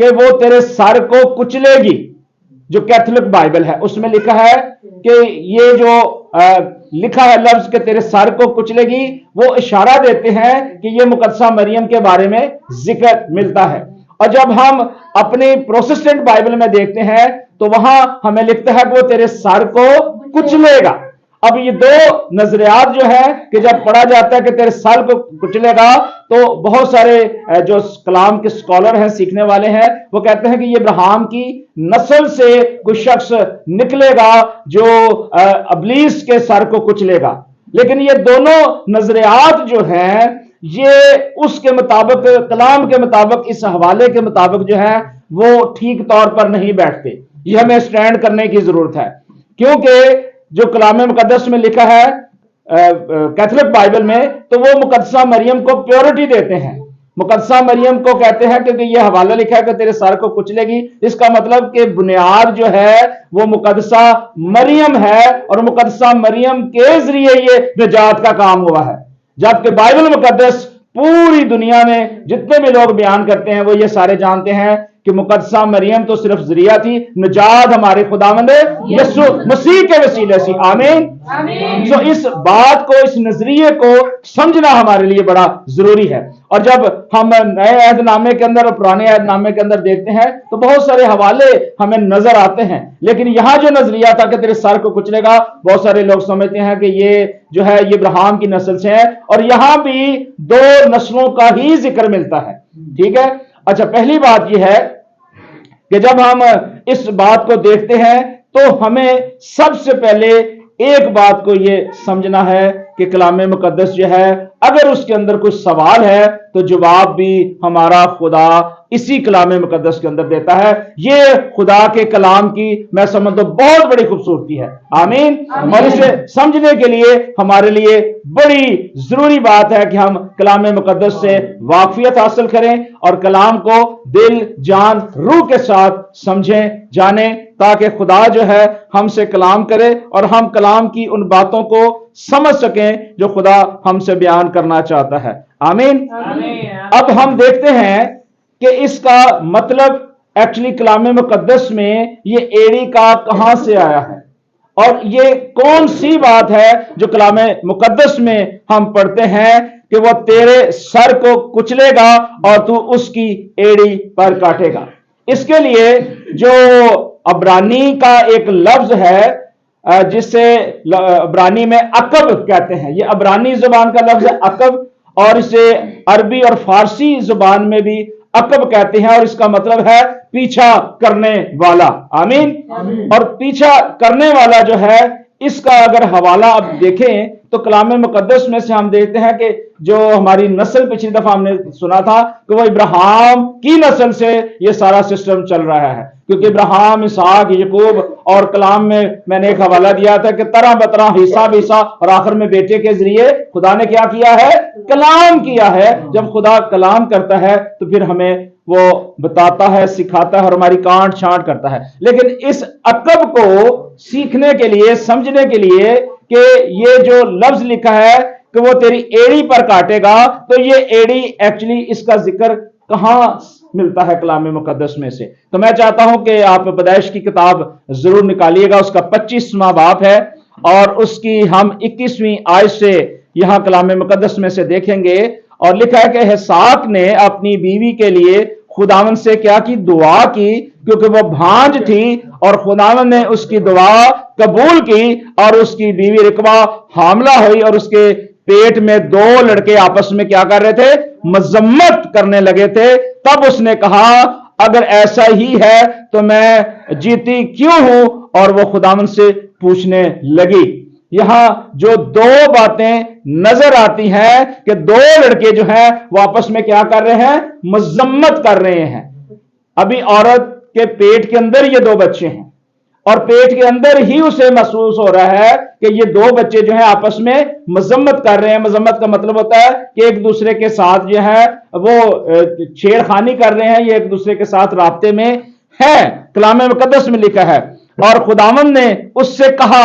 کہ وہ تیرے سر کو کچلے گی. جو کیتھولک بائبل ہے اس میں لکھا ہے کہ یہ جو لکھا ہے لفظ کہ تیرے سر کو کچلے گی، وہ اشارہ دیتے ہیں کہ یہ مقدسہ مریم کے بارے میں ذکر ملتا ہے. اور جب ہم اپنی پروٹسٹنٹ بائبل میں دیکھتے ہیں تو وہاں ہمیں لکھتا ہے کہ وہ تیرے سر کو کچلے گا. اب یہ دو نظریات جو ہے کہ جب پڑھا جاتا ہے کہ تیرے سر کو کچلے گا، تو بہت سارے جو کلام کے اسکالر ہیں، سیکھنے والے ہیں، وہ کہتے ہیں کہ یہ ابراہیم کی نسل سے کوئی شخص نکلے گا جو ابلیس کے سر کو کچلے گا. لیکن یہ دونوں نظریات جو ہیں یہ اس کے مطابق، کلام کے مطابق، اس حوالے کے مطابق جو ہے وہ ٹھیک طور پر نہیں بیٹھتے. یہ ہمیں سٹینڈ کرنے کی ضرورت ہے، کیونکہ جو کلام مقدس میں لکھا ہے کیتھولک بائبل میں، تو وہ مقدسہ مریم کو پیورٹی دیتے ہیں. مقدسہ مریم کو کہتے ہیں کیونکہ یہ حوالہ لکھا ہے کہ تیرے سر کو کچلے گی، اس کا مطلب کہ بنیاد جو ہے وہ مقدسہ مریم ہے، اور مقدسہ مریم کے ذریعے یہ نجات کا کام ہوا ہے. جبکہ بائبل مقدس پوری دنیا میں جتنے بھی لوگ بیان کرتے ہیں وہ یہ سارے جانتے ہیں کہ مقدسہ مریم تو صرف ذریعہ تھی، نجات ہمارے خداوند یسوع مسیح کے وسیلے سے. آمین. تو اس بات کو، اس نظریے کو سمجھنا ہمارے لیے بڑا ضروری ہے. اور جب ہم نئے عہد نامے کے اندر اور پرانے عہد نامے کے اندر دیکھتے ہیں تو بہت سارے حوالے ہمیں نظر آتے ہیں، لیکن یہاں جو نظریہ تھا کہ تیرے سر کو کچلے گا، بہت سارے لوگ سمجھتے ہیں کہ یہ جو ہے یہ ابراہیم کی نسل سے ہے، اور یہاں بھی دو نسلوں کا ہی ذکر ملتا ہے. ٹھیک ہے. اچھا، پہلی بات یہ ہے کہ جب ہم اس بات کو دیکھتے ہیں تو ہمیں سب سے پہلے ایک بات کو یہ سمجھنا ہے کہ کلام مقدس جو ہے اگر اس کے اندر کوئی سوال ہے تو جواب بھی ہمارا خدا اسی کلام مقدس کے اندر دیتا ہے. یہ خدا کے کلام کی میں سمجھتا ہوں بہت بڑی خوبصورتی ہے. آمین. اور اسے سمجھنے کے لیے ہمارے لیے بڑی ضروری بات ہے کہ ہم کلام مقدس سے واقفیت حاصل کریں اور کلام کو دل، جان، روح کے ساتھ سمجھیں، جانیں، تاکہ خدا جو ہے ہم سے کلام کرے اور ہم کلام کی ان باتوں کو سمجھ سکیں جو خدا ہم سے بیان کرنا چاہتا ہے. آمین. اب ہم دیکھتے ہیں کہ اس کا مطلب ایکچولی کلام مقدس میں یہ ایڑی کا کہاں سے آیا ہے، اور یہ کون سی بات ہے جو کلام مقدس میں ہم پڑھتے ہیں کہ وہ تیرے سر کو کچلے گا اور تو اس کی ایڑی پر کاٹے گا. اس کے لیے جو عبرانی کا ایک لفظ ہے جسے عبرانی میں عقب کہتے ہیں، یہ عبرانی زبان کا لفظ ہے عقب، اور اسے عربی اور فارسی زبان میں بھی عقب کہتے ہیں، اور اس کا مطلب ہے پیچھا کرنے والا. آمین. اور پیچھا کرنے والا جو ہے، اس کا اگر حوالہ اب دیکھیں تو کلام مقدس میں سے ہم دیکھتے ہیں کہ جو ہماری نسل پچھلی دفعہ ہم نے سنا تھا کہ وہ ابراہیم کی نسل سے یہ سارا سسٹم چل رہا ہے، کیونکہ ابراہیم، اسحاق، یعقوب، اور کلام میں نے ایک حوالہ دیا تھا کہ طرح بطرح حصہ بحصہ، اور آخر میں بیٹے کے ذریعے خدا نے کیا کیا ہے؟ کلام کیا ہے. جب خدا کلام کرتا ہے تو پھر ہمیں وہ بتاتا ہے، سکھاتا ہے اور ہماری کانٹ چھانٹ کرتا ہے. لیکن اس عقب کو سیکھنے کے لیے، سمجھنے کے لیے کہ یہ جو لفظ لکھا ہے کہ وہ تیری ایڑی پر کاٹے گا، تو یہ ایڑی ایکچولی اس کا ذکر کہاں ملتا ہے کلام مقدس میں سے؟ تو میں چاہتا ہوں کہ آپ پیدائش کی کتاب ضرور نکالیے گا، اس کا 25واں باب ہے، اور اس کی ہم 21ویں آیت سے یہاں کلام مقدس میں سے دیکھیں گے. اور لکھا ہے کہ اسحاق نے اپنی بیوی کے لیے خداوند سے کیا کی؟ دعا کی، کیونکہ وہ بھانج تھی، اور خداوند نے اس کی دعا قبول کی، اور اس کی بیوی رکبہ حاملہ ہوئی، اور اس کے پیٹ میں 2 لڑکے آپس میں کیا کر رہے تھے؟ مذمت کرنے لگے تھے. تب اس نے کہا اگر ایسا ہی ہے تو میں جیتی کیوں ہوں؟ اور وہ خداوند سے پوچھنے لگی. یہاں جو 2 باتیں نظر آتی ہیں کہ 2 لڑکے جو ہیں وہ آپس میں کیا کر رہے ہیں؟ مذمت کر رہے ہیں. ابھی عورت کے پیٹ کے اندر یہ 2 بچے ہیں، اور پیٹ کے اندر ہی اسے محسوس ہو رہا ہے کہ یہ 2 بچے جو ہیں آپس میں مذمت کر رہے ہیں. مذمت کا مطلب ہوتا ہے کہ ایک دوسرے کے ساتھ جو ہے وہ چھیڑ خانی کر رہے ہیں، یہ ایک دوسرے کے ساتھ رابطے میں ہے. کلام مقدس میں لکھا ہے اور خداوند نے اس سے کہا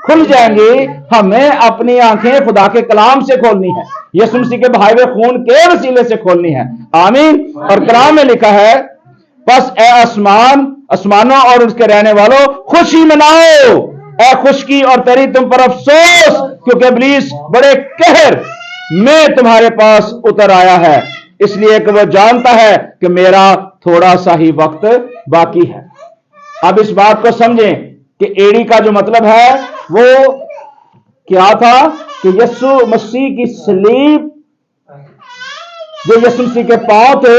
کھل جائیں گی, ہمیں اپنی آنکھیں خدا کے کلام سے کھولنی ہے, یسوع مسیح کے بہائے ہوئے خون کے وسیلے سے کھولنی ہے. آمین. اور کلام میں لکھا ہے, بس اے آسمانوں اور اس کے رہنے والوں خوشی مناؤ, اے خشکی اور تری تم پر افسوس, کیونکہ ابلیس بڑے قہر میں تمہارے پاس اتر آیا ہے, اس لیے کہ وہ جانتا ہے کہ میرا تھوڑا سا ہی وقت باقی ہے. اب اس بات کو سمجھیں کہ ایڑی کا جو مطلب ہے وہ کیا تھا, کہ یسوع مسیح کی صلیب, جو یسوع مسیح کے پاؤں تھے,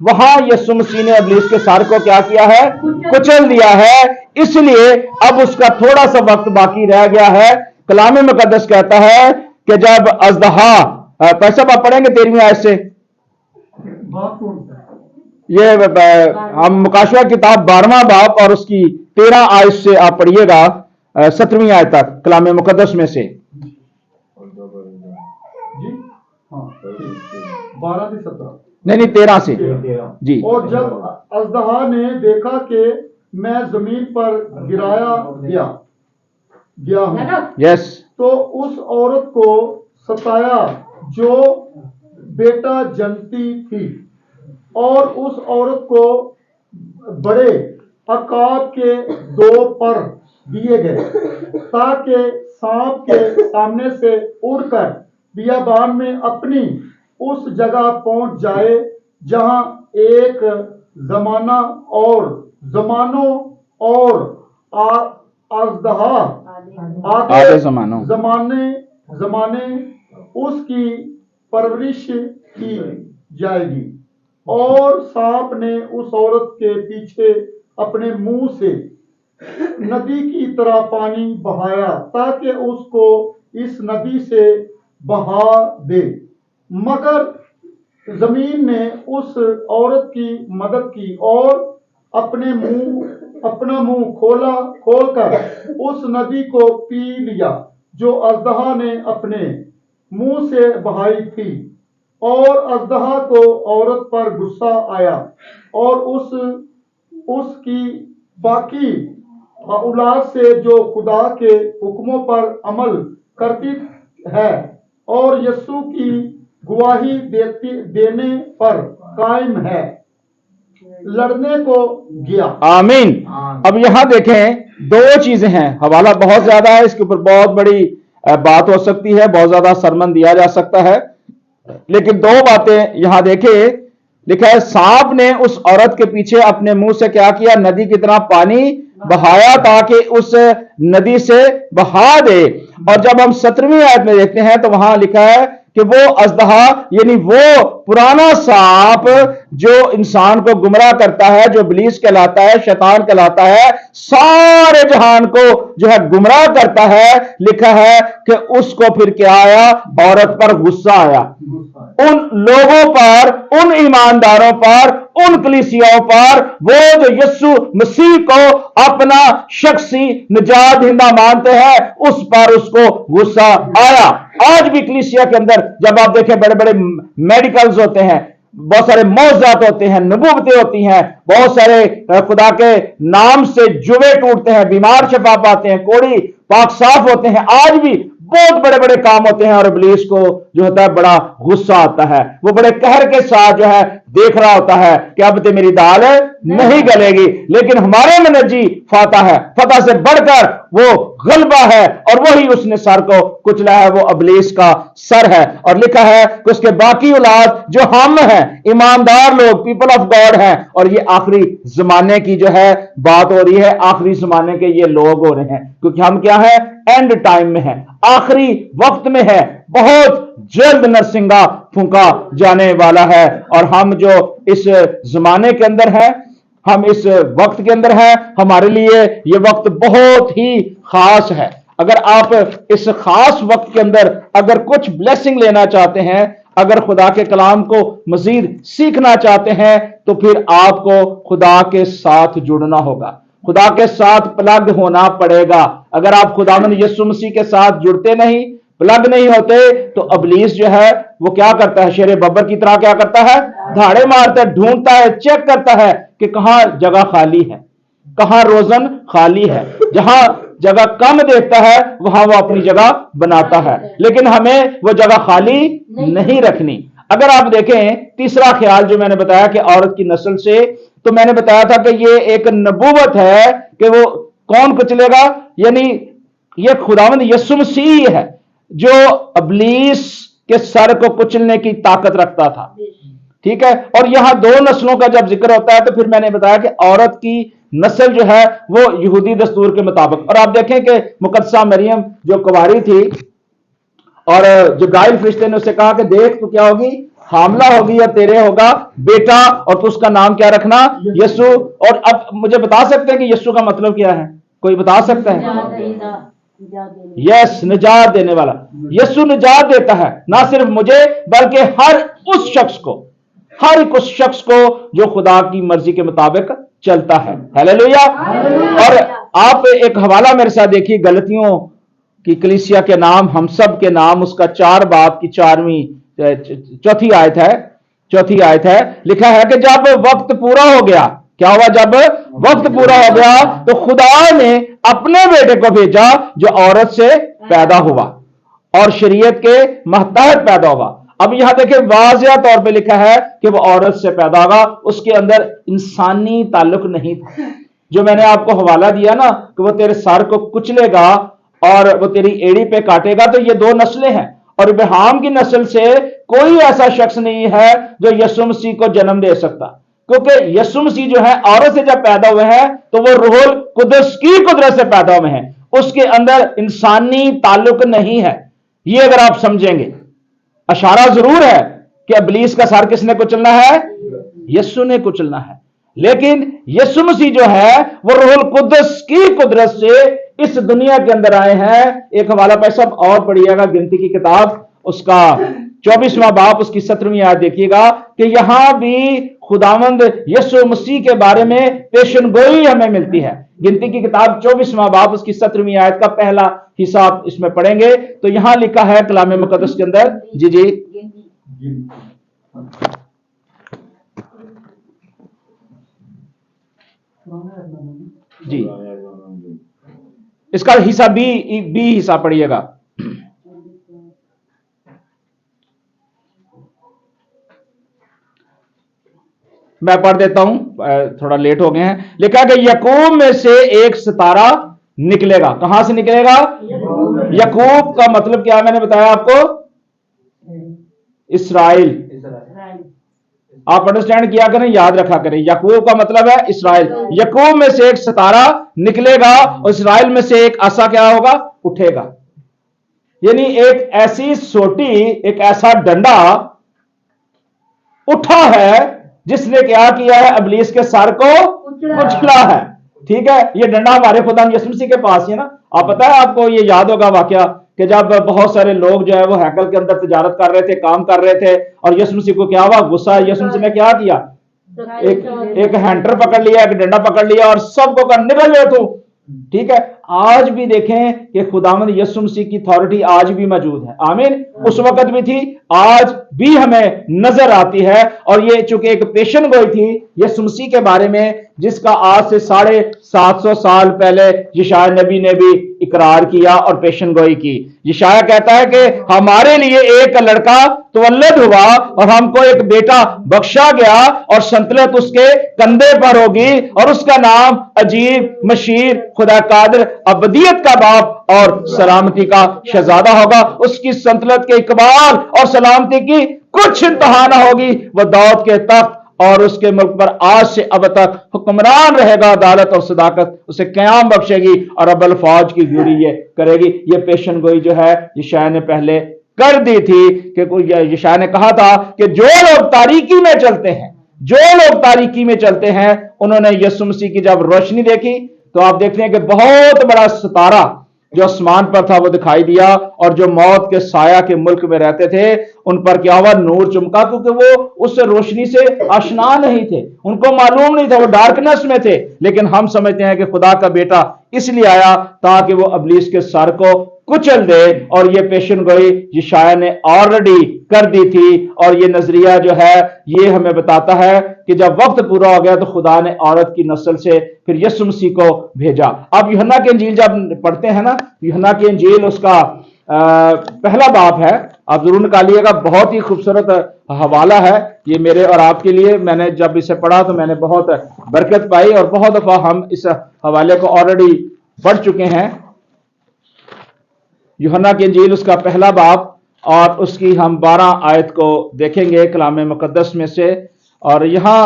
وہاں یسوع مسیح نے ابلیس کے سر کو کیا کیا ہے, کچل دیا ہے. اس لیے اب اس کا تھوڑا سا وقت باقی رہ گیا ہے. کلام مقدس کہتا ہے کہ جب اژدہا, پیسہ آپ پڑھیں گے 13ویں آیت سے, یہ ہم مکاشفہ کتاب 12واں باب اور اس کی 13 آیت سے آپ پڑھیے گا 17ویں آیت تک کلام مقدس میں سے. جی ہاں 12 سے 17 نہیں 13 سے جی. اور جب اژدہا نے دیکھا کہ میں زمین پر گرایا گیا ہوں, یس, تو اس عورت کو ستایا جو بیٹا جنتی تھی, اور اس عورت کو بڑے عقاب کے 2 پر دیے گئے, تاکہ سانپ کے سامنے سے اڑ کر بیابان میں اپنی اس جگہ پہنچ جائے جہاں ایک زمانوں اور اژدہا آدھے زمانے اس کی پرورش کی جائے گی. اور سانپ نے اس عورت کے پیچھے اپنے منہ سے ندی کی طرح پانی بہایا تاکہ اس کو اس ندی سے بہا دے, مگر زمین نے اس عورت کی مدد کی اور اپنا منہ کھول کر اس ندی کو پی لیا جو اژدہا نے اپنے منہ سے بہائی تھی. اور اژدہا کو عورت پر غصہ آیا اور اس کی باقی اولاد سے جو خدا کے حکموں پر عمل کرتی ہے اور یسوع کی گواہی دینے پر قائم ہے, لڑنے کو گیا. آمین. اب یہاں دیکھیں 2 چیزیں ہیں, حوالہ بہت زیادہ ہے, اس کے اوپر بہت بڑی بات ہو سکتی ہے, بہت زیادہ سرمن دیا جا سکتا ہے, لیکن 2 باتیں یہاں دیکھیں. لکھا ہے سانپ نے اس عورت کے پیچھے اپنے منہ سے کیا کیا, ندی کی طرح پانی بہایا تاکہ اس ندی سے بہا دے. اور جب ہم 17ویں آیت میں دیکھتے ہیں تو وہاں لکھا ہے کہ وہ اژدہا, یعنی وہ پرانا سانپ جو انسان کو گمراہ کرتا ہے, جو ابلیس کہلاتا ہے, شیطان کہلاتا ہے, سارے جہان کو جو ہے گمراہ کرتا ہے, لکھا ہے کہ اس کو پھر کیا آیا, عورت پر غصہ آیا. ان لوگوں پر, ان ایمانداروں پر, ان کلیسیاؤں پر, وہ جو یسوع مسیح کو اپنا شخصی نجات دہندہ مانتے ہیں, اس پر اس کو غصہ آیا. آج بھی کلیسیا کے اندر جب آپ دیکھیں بڑے بڑے میڈیکلز ہوتے ہیں, بہت سارے معجزات ہوتے ہیں, نبوتیں ہوتی ہیں, بہت سارے خدا کے نام سے جوے ٹوٹتے ہیں, بیمار شفا پاتے ہیں, کوڑی پاک صاف ہوتے ہیں, آج بھی بہت بڑے بڑے کام ہوتے ہیں, اور ابلیس کو جو ہوتا ہے بڑا غصہ آتا ہے, وہ بڑے قہر کے ساتھ جو ہے دیکھ رہا ہوتا ہے کہ اب تو میری دال نہیں گلے گی. لیکن ہمارے منجی فاتح ہے, فتح سے بڑھ کر وہ غلبہ ہے, اور وہی اس نے سر کو کچلا ہے, وہ ابلیس کا سر ہے. اور لکھا ہے کہ اس کے باقی اولاد جو ہم ہیں, ایماندار لوگ, پیپل آف گاڈ ہیں, اور یہ آخری زمانے کی جو ہے بات ہو رہی ہے, آخری زمانے کے یہ لوگ ہو رہے ہیں, کیونکہ ہم کیا ہیں, اینڈ ٹائم میں ہیں, آخری وقت میں ہے, بہت جلد نرسنگا پھونکا جانے والا ہے. اور ہم جو اس زمانے کے اندر ہیں, ہم اس وقت کے اندر ہیں, ہمارے لیے یہ وقت بہت ہی خاص ہے. اگر آپ اس خاص وقت کے اندر اگر کچھ بلیسنگ لینا چاہتے ہیں, اگر خدا کے کلام کو مزید سیکھنا چاہتے ہیں, تو پھر آپ کو خدا کے ساتھ جڑنا ہوگا, خدا کے ساتھ پلگ ہونا پڑے گا. اگر آپ خداوند یسوع مسیح کے ساتھ جڑتے نہیں, پلگ نہیں ہوتے, تو ابلیس جو ہے وہ کیا کرتا ہے, شیر ببر کی طرح کیا کرتا ہے, دھاڑے مارتا ہے, ڈھونڈتا ہے, چیک کرتا ہے کہ کہاں جگہ خالی ہے, کہاں روزن خالی ہے, جہاں جگہ کم دیکھتا ہے وہاں وہ اپنی جگہ بناتا ہے، لیکن ہمیں وہ جگہ خالی نہیں رکھنی۔ اگر آپ دیکھیں تیسرا خیال جو میں نے بتایا کہ عورت کی نسل سے، تو میں نے بتایا تھا کہ یہ ایک نبوت ہے کہ وہ کون کچلے گا، یعنی یہ خداوند یسوع مسیح ہے جو ابلیس کے سر کو کچلنے کی طاقت رکھتا تھا، ٹھیک ہے۔ اور یہاں دو نسلوں کا جب ذکر ہوتا ہے تو پھر میں نے بتایا کہ عورت کی نسل جو ہے وہ یہودی دستور کے مطابق، اور آپ دیکھیں کہ مقدسہ مریم جو کنواری تھی اور جبرائیل فرشتے نے اسے کہا کہ دیکھ تو کیا ہوگی، حاملہ ہوگی اور تیرے ہوگا بیٹا اور تو اس کا نام کیا رکھنا، یسوع۔ اور اب مجھے بتا سکتے ہیں کہ یسوع کا مطلب کیا ہے؟ کوئی بتا سکتا ہے؟ یس، نجات دینے والا۔ یسوع نجات دیتا ہے، نہ صرف مجھے بلکہ ہر اس شخص کو، ہر ایک اس شخص کو جو خدا کی مرضی کے مطابق چلتا ہے۔ ہیلیلویا۔ اور آپ ایک حوالہ میرے ساتھ دیکھیے، غلطیوں کی کلیسیا کے نام، ہم سب کے نام، اس کا 4 باب کی چوتھی آیت ہے، لکھا ہے کہ جب وقت پورا ہو گیا، کیا ہوا؟ جب وقت پورا ہو گیا تو خدا نے اپنے بیٹے کو بھیجا جو عورت سے پیدا ہوا اور شریعت کے ماتحت پیدا ہوا۔ اب یہاں دیکھیں واضح طور پہ لکھا ہے کہ وہ عورت سے پیدا ہوگا، اس کے اندر انسانی تعلق نہیں تھا۔ جو میں نے آپ کو حوالہ دیا نا کہ وہ تیرے سر کو کچلے گا اور وہ تیری ایڑی پہ کاٹے گا، تو یہ 2 نسلیں ہیں، اور ابراہیم کی نسل سے کوئی ایسا شخص نہیں ہے جو یسوع مسیح کو جنم دے سکتا، کیونکہ یسوع مسیح جو ہے عورت سے جب پیدا ہوئے ہیں تو وہ روح القدس کی قدرت سے پیدا ہوئے ہیں، اس کے اندر انسانی تعلق نہیں ہے۔ یہ اگر آپ سمجھیں گے، اشارہ ضرور ہے کہ ابلیس کا سر کس نے کچلنا ہے؟ یسوع نے کچلنا ہے، لیکن یسوع مسیح جو ہے وہ روح القدس کی قدرت سے اس دنیا کے اندر آئے ہیں۔ ایک حوالہ پہ سب اور پڑھیے گا، گنتی کی کتاب اس کا 24واں باب اس کی 17ویں آیت دیکھیے گا کہ یہاں بھی خداوند یسوع مسیح کے بارے میں پیشن گوئی ہمیں ملتی ہے۔ گنتی کی کتاب 24واں باب اس کی 17ویں آیت کا پہلا حصہ آپ اس میں پڑھیں گے تو یہاں لکھا ہے کلام مقدس کے اندر، جی اس کا حصہ بی حصہ پڑھیے گا۔ میں پڑھ دیتا ہوں، تھوڑا لیٹ ہو گئے ہیں۔ لکھا کہ یعقوب میں سے ایک ستارہ نکلے گا۔ کہاں سے نکلے گا؟ یعقوب کا مطلب کیا میں نے بتایا آپ کو؟ اسرائیل۔ آپ انڈرسٹینڈ کیا کریں، یاد رکھا کریں، یعقوب کا مطلب ہے اسرائیل۔ یعقوب میں سے ایک ستارہ نکلے گا اور اسرائیل میں سے ایک عصا کیا ہوگا؟ اٹھے گا۔ یعنی ایک ایسی سوٹی، ایک ایسا ڈنڈا اٹھا ہے جس نے کیا کیا ہے؟ ابلیس کے سر کو کچلا ہے، ٹھیک ہے۔ یہ ڈنڈا ہمارے خدا یسوع مسیح کے پاس ہی ہے نا۔ آپ پتہ ہے، آپ کو یہ یاد ہوگا واقعہ کہ جب بہت سارے لوگ جو ہے وہ ہیکل کے اندر تجارت کر رہے تھے، کام کر رہے تھے، اور یسوع مسیح کو کیا ہوا؟ غصہ۔ یسوع مسیح نے کیا کیا؟ ایک ہینڈر پکڑ لیا، ایک ڈنڈا پکڑ لیا اور سب کو کہا نکل جائے تو، ٹھیک ہے۔ آج بھی دیکھیں کہ خداوند یسوع مسیح کی اتھارٹی آج بھی موجود ہے، آمین۔ اس وقت بھی تھی، آج بھی ہمیں نظر آتی ہے، اور یہ چونکہ ایک پیشن گوئی تھی یسوع مسیح کے بارے میں جس کا آج سے 750 سال پہلے یشعیاہ نبی نے بھی اقرار کیا اور پیشن گوئی کی۔ یشعیاہ کہتا ہے کہ ہمارے لیے ایک لڑکا تولد ہوا اور ہم کو ایک بیٹا بخشا گیا اور سلطنت اس کے کندھے پر ہوگی، اور اس کا نام عجیب، مشیر، خدا قادر، ابدیت کا باپ اور سلامتی کا شہزادہ ہوگا۔ اس کی سلطنت کے اقبال اور سلامتی کی کچھ انتہا نہ ہوگی۔ وہ داؤد کے تخت اور اس کے ملک پر آج سے اب تک حکمران رہے گا، عدالت اور صداقت اسے قیام بخشے گی اور رب الفوج کی گوری یہ کرے گی۔ یہ پیشن گوئی جو ہے یشعیاہ نے پہلے کر دی تھی کہ یشعیاہ نے کہا تھا کہ جو لوگ تاریکی میں چلتے ہیں، جو لوگ تاریکی میں چلتے ہیں، انہوں نے یسوع مسیح کی جب روشنی دیکھی تو آپ دیکھتے ہیں کہ بہت بڑا ستارہ جو آسمان پر تھا وہ دکھائی دیا، اور جو موت کے سایہ کے ملک میں رہتے تھے ان پر کیا ہوا؟ نور چمکا، کیونکہ وہ اس روشنی سے آشنا نہیں تھے، ان کو معلوم نہیں تھا، وہ ڈارکنس میں تھے۔ لیکن ہم سمجھتے ہیں کہ خدا کا بیٹا اس لیے آیا تاکہ وہ ابلیس کے سر کو کچل دے. اور یہ پیشن گوئی یشایا نے آلریڈی کر دی تھی, اور یہ نظریہ جو ہے یہ ہمیں بتاتا ہے کہ جب وقت پورا ہو گیا تو خدا نے عورت کی نسل سے پھر یسوع مسیح کو بھیجا. اب یوحنا کی انجیل جب پڑھتے ہیں نا, یوحنا کی انجیل اس کا پہلا باب ہے, آپ ضرور نکالیے گا, بہت ہی خوبصورت حوالہ ہے یہ میرے اور آپ کے لیے. میں نے جب اسے پڑھا تو میں نے بہت برکت پائی, اور بہت دفعہ ہم اس حوالے کو آلریڈی پڑھ چکے ہیں. یوحنا کی انجیل اس کا پہلا باب اور اس کی ہم 12 آیت کو دیکھیں گے کلام مقدس میں سے. اور یہاں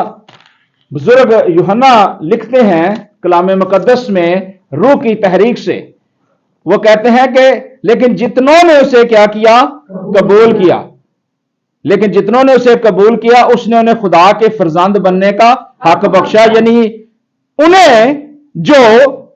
بزرگ یوحنا لکھتے ہیں کلام مقدس میں روح کی تحریک سے, وہ کہتے ہیں کہ لیکن جتنوں نے اسے کیا کیا, قبول کیا. لیکن جتنوں نے اسے قبول کیا اس نے انہیں خدا کے فرزند بننے کا حق بخشا, یعنی انہیں جو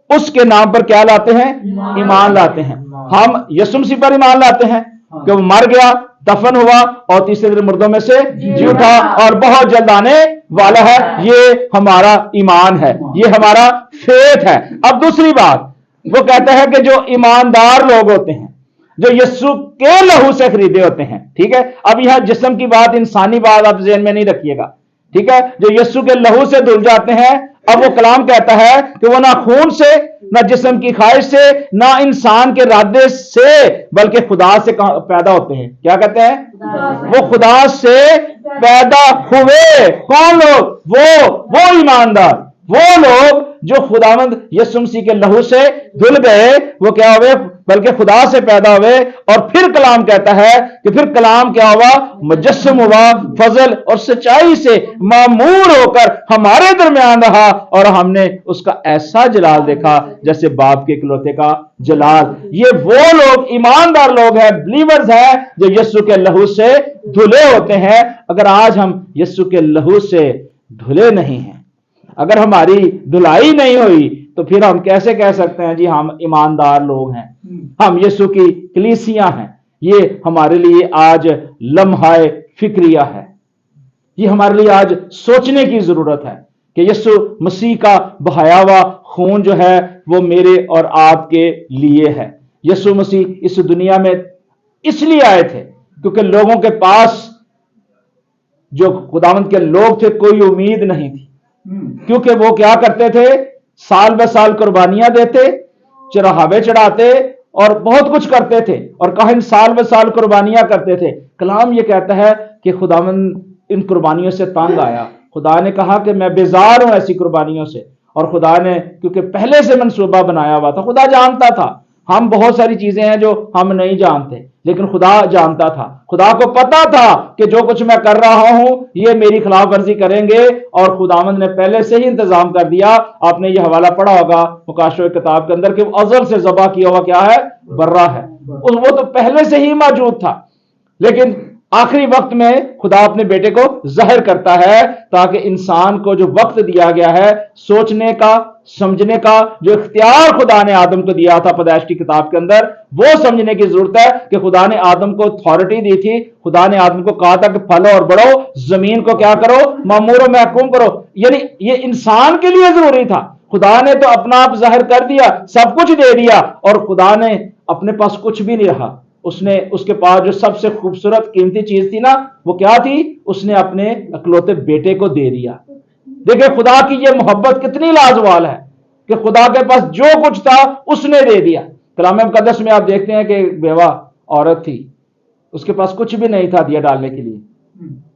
اس کے نام پر کیا لاتے ہیں, ایمان لاتے ہیں. ہم یسوع مسیح پر ایمان لاتے ہیں کہ وہ مر گیا, دفن ہوا اور تیسرے دن مردوں میں سے جی اٹھا اور بہت جلد آنے والا ہے. یہ ہمارا ایمان ہے, یہ ہمارا فیتھ ہے. اب دوسری بات وہ کہتا ہے کہ جو ایماندار لوگ ہوتے ہیں, جو یسوع کے لہو سے خریدے ہوتے ہیں, ٹھیک ہے, اب یہاں جسم کی بات, انسانی بات آپ ذہن میں نہیں رکھیے گا, ٹھیک ہے, جو یسوع کے لہو سے دھل جاتے ہیں. اب وہ کلام کہتا ہے کہ وہ نہ خون سے, نہ جسم کی خواہش سے, نہ انسان کے ارادے سے, بلکہ خدا سے پیدا ہوتے ہیں. کیا کہتے ہیں؟ وہ خدا سے پیدا ہوئے. کون لوگ؟ وہ ایماندار, وہ لوگ جو خداوند یسوع مسیح کے لہو سے دھل گئے, وہ کیا ہوئے؟ بلکہ خدا سے پیدا ہوئے. اور پھر کلام کہتا ہے کہ پھر کلام کیا ہوا؟ مجسم ہوا, فضل اور سچائی سے معمور ہو کر ہمارے درمیان رہا, اور ہم نے اس کا ایسا جلال دیکھا جیسے باپ کے اکلوتے کا جلال. یہ وہ لوگ ایماندار لوگ ہیں, بلیورز ہیں, جو یسوع کے لہو سے دھلے ہوتے ہیں. اگر آج ہم یسوع کے لہو سے دھلے نہیں ہیں, اگر ہماری دھلائی نہیں ہوئی, تو پھر ہم کیسے کہہ سکتے ہیں جی ہم ایماندار لوگ ہیں, ہم یسوع کی کلیسیاں ہیں. یہ ہمارے لیے آج لمحہ فکریہ ہے, یہ ہمارے لیے آج سوچنے کی ضرورت ہے کہ یسوع مسیح کا بہایا ہوا خون جو ہے وہ میرے اور آپ کے لیے ہے. یسوع مسیح اس دنیا میں اس لیے آئے تھے کیونکہ لوگوں کے پاس, جو خداوند کے لوگ تھے, کوئی امید نہیں تھی. کیونکہ وہ کیا کرتے تھے؟ سال بہ سال قربانیاں دیتے, چڑھاوے چڑھاتے اور بہت کچھ کرتے تھے, اور کاہن سال بہ سال قربانیاں کرتے تھے. کلام یہ کہتا ہے کہ خداوند ان قربانیوں سے تنگ آیا. خدا نے کہا کہ میں بیزار ہوں ایسی قربانیوں سے, اور خدا نے کیونکہ پہلے سے منصوبہ بنایا ہوا تھا, خدا جانتا تھا. ہم بہت ساری چیزیں ہیں جو ہم نہیں جانتے, لیکن خدا جانتا تھا. خدا کو پتا تھا کہ جو کچھ میں کر رہا ہوں یہ میری خلاف ورزی کریں گے, اور خداوند نے پہلے سے ہی انتظام کر دیا. آپ نے یہ حوالہ پڑھا ہوگا مکاشوہ کتاب کے اندر کہ وہ ازل سے ذبح کیا ہوا کیا ہے؟ برہ ہے. وہ تو پہلے سے ہی موجود تھا, لیکن آخری وقت میں خدا اپنے بیٹے کو ظاہر کرتا ہے تاکہ انسان کو جو وقت دیا گیا ہے سوچنے کا, سمجھنے کا, جو اختیار خدا نے آدم کو دیا تھا پیدائش کی کتاب کے اندر, وہ سمجھنے کی ضرورت ہے کہ خدا نے آدم کو اتھارٹی دی تھی. خدا نے آدم کو کہا تھا کہ پھلو اور بڑھو, زمین کو کیا کرو؟ معمور و محکوم کرو. یعنی یہ انسان کے لیے ضروری تھا. خدا نے تو اپنا آپ ظاہر کر دیا, سب کچھ دے دیا, اور خدا نے اپنے پاس کچھ بھی نہیں رہا. اس نے اس کے پاس جو سب سے خوبصورت قیمتی چیز تھی نا, وہ کیا تھی؟ اس نے اپنے اکلوتے بیٹے کو دے دیا. دیکھیں خدا کی یہ محبت کتنی لازوال ہے کہ خدا کے پاس جو کچھ تھا اس نے دے دیا. کلام مقدس میں آپ دیکھتے ہیں کہ ایک بیوہ عورت تھی, اس کے پاس کچھ بھی نہیں تھا دیا ڈالنے کے لیے.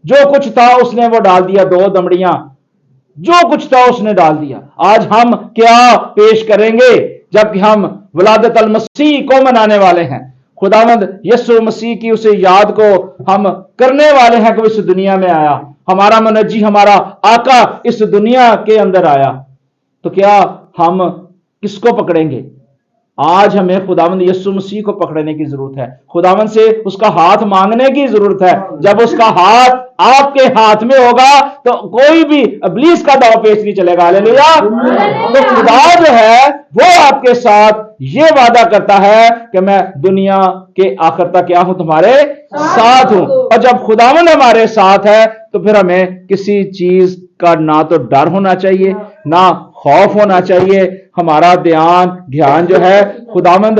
جو کچھ تھا اس نے وہ ڈال دیا, 2 دمڑیاں, جو کچھ تھا اس نے ڈال دیا. آج ہم کیا پیش کریں گے جبکہ ہم ولادت المسیح کو منانے والے ہیں؟ خداوند یسوع مسیح کی اسے یاد کو ہم کرنے والے ہیں کہ وہ اس دنیا میں آیا, ہمارا منجی, ہمارا آقا اس دنیا کے اندر آیا. تو کیا ہم کس کو پکڑیں گے؟ آج ہمیں خداوند یسوع مسیح کو پکڑنے کی ضرورت ہے. خداوند سے اس کا ہاتھ مانگنے کی ضرورت ہے. جب اس کا ہاتھ آپ کے ہاتھ میں ہوگا تو کوئی بھی ابلیس کا داؤ پیچ نہیں چلے گا. ہاللیلویا. تو خدا جو ہے وہ آپ کے ساتھ یہ وعدہ کرتا ہے کہ میں دنیا کے آخر تک کیا ہوں؟ تمہارے ساتھ ہوں. اور جب خداوند ہمارے ساتھ ہے تو پھر ہمیں کسی چیز کا نہ تو ڈر ہونا چاہیے, نہ خوف ہونا چاہیے. ہمارا دھیان جو ہے خداوند